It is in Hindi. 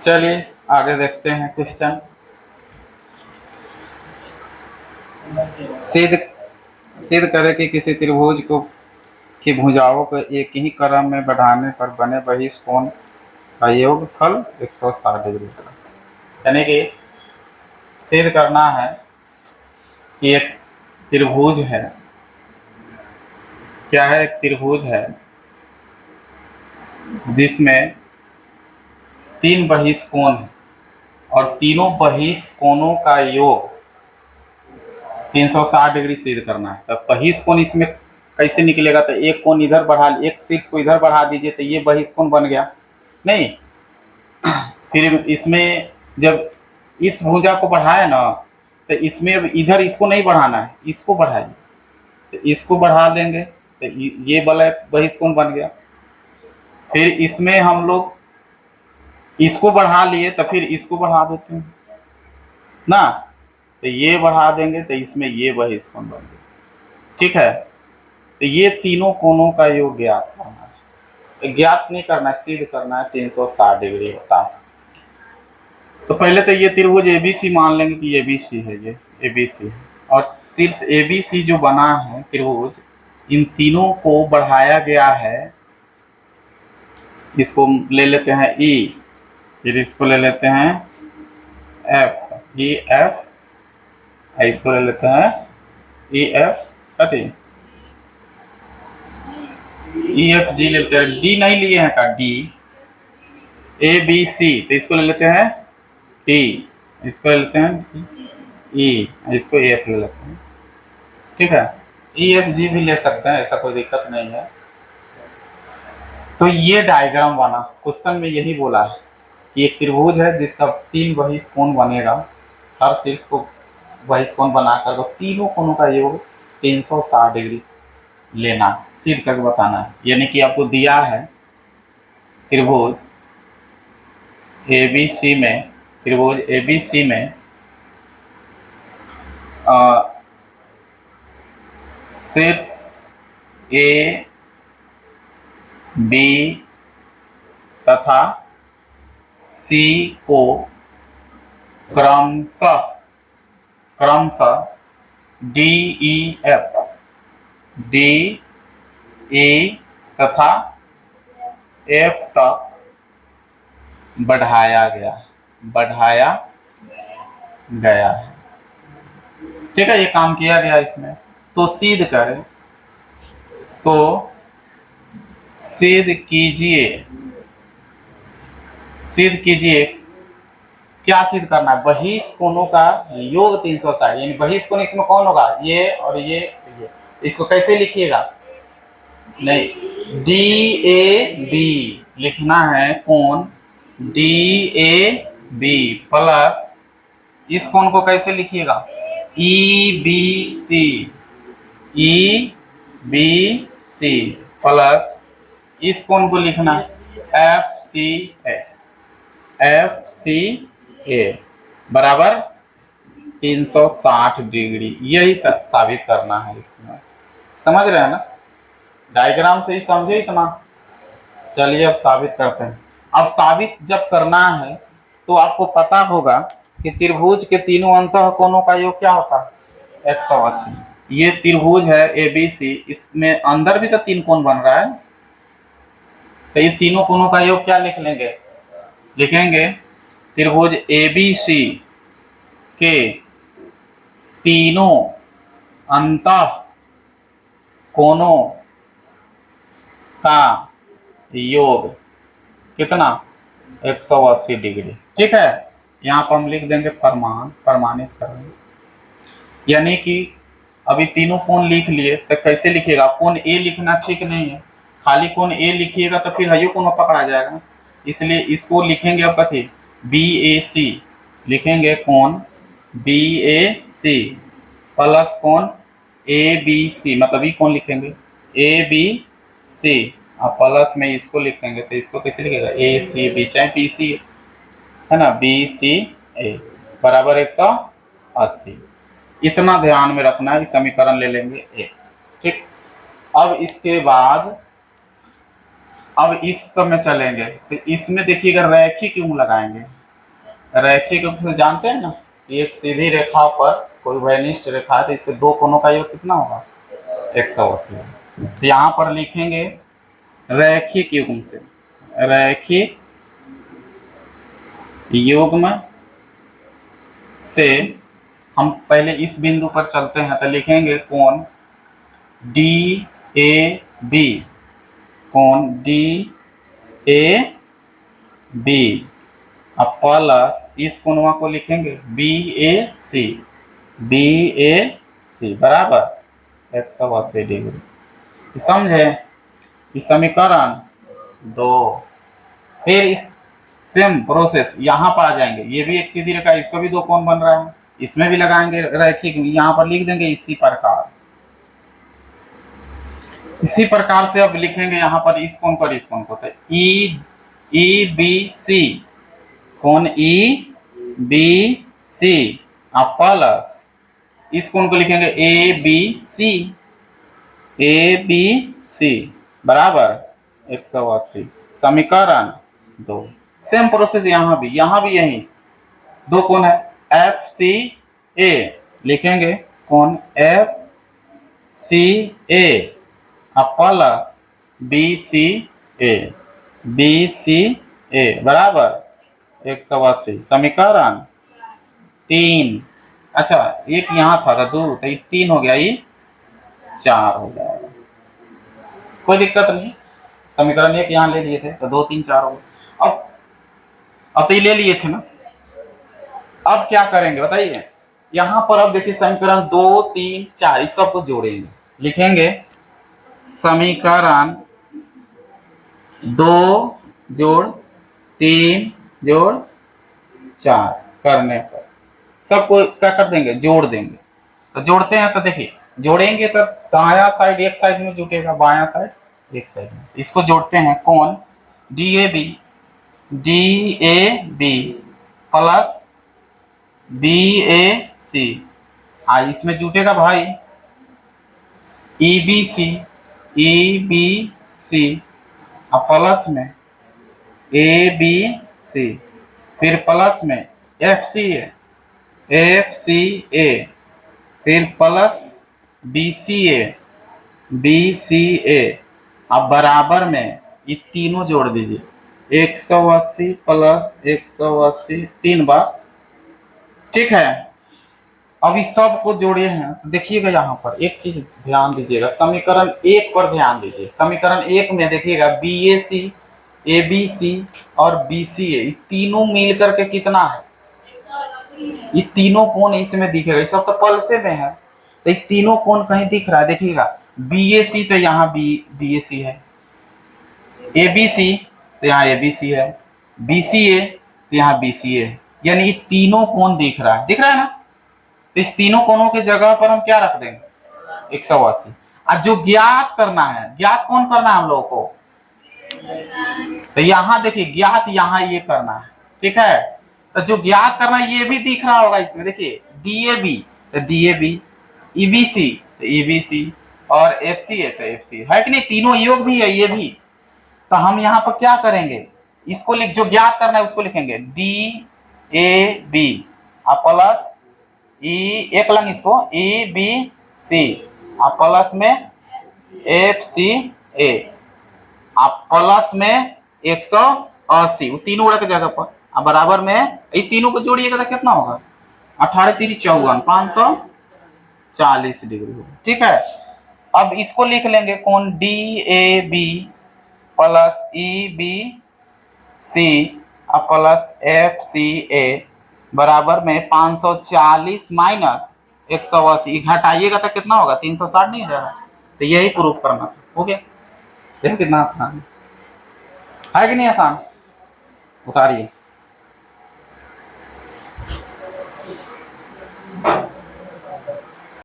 चलिए आगे देखते हैं क्वेश्चन। सिद्ध सिद्ध करें कि किसी त्रिभुज को की भुजाओं को एक ही क्रम में बढ़ाने पर बने बहिष कोण का योगफल 160 डिग्री होगा। यानी कि सिद्ध करना है कि एक त्रिभुज है। क्या है? एक त्रिभुज है जिसमें 3 बहिष कोण है और तीनों बहिष कोणों का योग 360 डिग्री सिद्ध करना है। तब बहिष कोण इसमें कैसे निकलेगा? तो एक कोण इधर बढ़ा, एक शीर्ष को इधर बढ़ा दीजिए तो ये बहिष कोण बन गया। नहीं, फिर इसमें जब इस भुजा को बढ़ाया ना तो इसमें अब इधर इसको नहीं बढ़ाना है, इसको बढ़ाइए। तो इसको बढ़ा देंगे तो ये वाला बहिष कोण बन गया। फिर इसमें हम लोग इसको बढ़ा लिए तो फिर इसको बढ़ा देते हैं ना, तो ये बढ़ा देंगे तो इसमें ये बहिष कोण बन गया। ठीक है, तो ये तीनों कोणों का योग ज्ञात करना है। ज्ञात नहीं करना है, सिद्ध करना है। 360 डिग्री होता है। तो पहले तो ये त्रिभुज एबीसी मान लेंगे कि एबीसी है, ये एबीसी है और शीर्ष एबीसी जो बना है त्रिभुज, इन तीनों को बढ़ाया गया है। इसको ले लेते हैं ई, फिर इसको ले लेते हैं एफ, ई एफ, इसको ले लेते हैं ई एफ, कथी ई एफ जी ले लेते हैं। डी नहीं लिए हैं का? डी ए बी सी, तो इसको ले लेते हैं डी, इसको ले लेते हैं ई, इसको ए एफ ले लेते हैं। ठीक है, ई एफ जी भी ले सकते हैं, ऐसा कोई दिक्कत नहीं है। तो ये डायग्राम बना, क्वेश्चन में यही बोला है कि एक त्रिभुज है जिसका 3 बहिष कोण बनेगा। हर शीर्ष को बहिष कोण बनाकर तो तीनों कोणों का योग 360 डिग्री लेना, सिद्ध करके बताना है। यानी कि आपको दिया है त्रिभुज एबीसी में, त्रिभुज एबीसी में शीर्ष ए बी तथा सी को क्रमशः D E F, D E तथा एफ तक बढ़ाया गया है। ठीक है, ये काम किया गया इसमें। तो सिद्ध करें, तो सिद्ध कीजिए। क्या सिद्ध करना है? बहिष कोणों का योग 360, यानी बहिष कोण इसमें कौन होगा? ये और ये। इसको कैसे लिखिएगा? नहीं, डी ए बी लिखना है, कोण डी ए बी प्लस इस कोण को कैसे लिखिएगा? ई बी सी प्लस इस कोण को लिखना एफ सी ए बराबर 360 डिग्री। यही साबित करना है इसमें। समझ रहे हैं ना? डायग्राम से ही समझे इतना। चलिए अब साबित करते हैं। अब साबित जब करना है तो आपको पता होगा कि त्रिभुज के तीनों अंतः कोणों का योग क्या होता है? 180। ये त्रिभुज है एबीसी, इसमें अंदर भी तो 3 कोण बन रहा है, तो ये तीनों कोणों का योग क्या लिखेंगे? त्रिभुज एबीसी के तीनों अंतः कोणों का योग कितना? 180 डिग्री। ठीक है, यहाँ पर हम लिख देंगे प्रमाणित करेंगे। यानी कि अभी तीनों कोण लिख लिए, तो कैसे लिखिएगा? कोण ए लिखना ठीक नहीं है, खाली कोण ए लिखिएगा तो फिर हयो कोण पकड़ा जाएगा। इसलिए इसको लिखेंगे अब कथी? बी ए सी लिखेंगे, कोण बी ए सी प्लस कोण ए बी सी, मतलब ये कोण लिखेंगे ए बी सी और प्लस में इसको लिखेंगे, तो इसको कैसे लिखेगा? ए सी बी, चाहे बी सी है ना, बी सी ए बराबर 180। इतना ध्यान में रखना है। समीकरण ले लेंगे एक। ठीक, अब इसके बाद अब इस सब में चलेंगे तो इसमें देखिएगा रैखिक युग्म लगाएंगे। रैखिक युग्म जानते हैं ना, एक सीधी रेखा पर कोई वैनिष्ठ रेखा है तो इसके दो कोनों का योग कितना होगा 180। तो यहाँ पर लिखेंगे रैखिक युग्म से, रैखिक युग्म से हम पहले इस बिंदु पर चलते हैं तो लिखेंगे कोण डी ए बी, कोण डी ए बी, अब प्लस इस कोणवा को लिखेंगे B A C, B A सी बराबर 180 डिग्री। समझे? इस समीकरण 2। फिर इस सेम प्रोसेस यहाँ पर आ जाएंगे, ये भी एक सीधी रेखा, इस पर भी दो कोण बन रहा है, इसमें भी लगाएंगे रैखिक, यहाँ पर लिख देंगे इसी प्रकार। इसी प्रकार से अब लिखेंगे यहाँ पर इस कोण पर इस कोण को, तो ई बी सी, कोण ई बी सी, अब प्लस इस कोण को लिखेंगे A B C, A B C बराबर 180। समीकरण 2। सेम प्रोसेस यहाँ भी यही दो कोण है एफ सी ए, लिखेंगे कोण एफ सी ए, अब plus B C A, B C A बराबर 180। समीकरण 3। अच्छा एक यहाँ था 2, तो ये 3 हो गया, ये 4 हो जाएगा, कोई दिक्कत नहीं। समीकरण 1 यहाँ ले लिए थे तो 2 3 4 हो गए। अब तो ये ले लिए थे ना, अब क्या करेंगे बताइए? यहाँ पर अब देखिए समीकरण 2 3 4 इस सबको जोड़ेंगे, लिखेंगे समीकरण 2 जोड़ 3 जोड़ 4 करने पर सबको क्या कर देंगे, जोड़ देंगे। तो जोड़ते हैं तो देखिए जोड़ेंगे तो दायां साइड एक साइड में जुटेगा, बायां साइड एक साइड में। इसको जोड़ते हैं कोण D A B plus B A C, इसमें जुटेगा भाई ई बी सी, अब प्लस में ए बी सी, फिर प्लस में एफ सी ए, फिर प्लस बी सी ए, अब बराबर में ये तीनों जोड़ दीजिए, 180 प्लस 180 3 बार, ठीक है। अब इस सब को जोड़े हैं तो देखिएगा यहाँ पर एक चीज ध्यान दीजिएगा, समीकरण 1 पर ध्यान दीजिए। समीकरण 1 में देखिएगा B A C, A B C और बी सी ए तीनों मिलकर के कितना है, ये तीनों कोण इसमें दिखेगा, ये सब तो पल्से में है, तो ये तीनों कोण कहीं दिख रहा है, देखिएगा बी ए सी तो यहाँ बी ए सी है, ए बी सी तो यहाँ ए बी सी है, बी सी ए तो यहाँ बी सी ए, यानी ये तीनों कोण दिख रहा है ना। तो इस तीनों कोणों के जगह पर हम क्या रख देंगे 180। और जो ज्ञात करना है, ज्ञात कौन करना है हम लोगों को, तो यहाँ देखिए ज्ञात यहाँ ये करना है, ठीक है। तो जो ज्ञात करना है ये भी दिख रहा होगा इसमें, देखिए डी ए बी तो D A B, E B C तो ई बी सी और एफ सी ए तो एफ सी है कि नहीं, तीनों योग भी है ये भी। तो हम यहाँ पर क्या करेंगे, इसको लिख, जो ज्ञात करना है उसको लिखेंगे डी ए बी प्लस ई, एक लंग इसको ई बी सी प्लस में एफ सी ए प्लस में 180, तीनों उड़ा के जगह पर अब बराबर में ये तीनों को जोड़िएगा तो कितना होगा 18 3 54 540 डिग्री होगा, ठीक है। अब इसको लिख लेंगे कोण D A B plus E B C plus F C A बराबर में 540 माइनस 180, घटाइएगा तो कितना होगा 360 नहीं जाएगा। तो यही प्रूफ करना था, हो गया। देखो कितना आसान है कि नहीं आसान, उतारिए।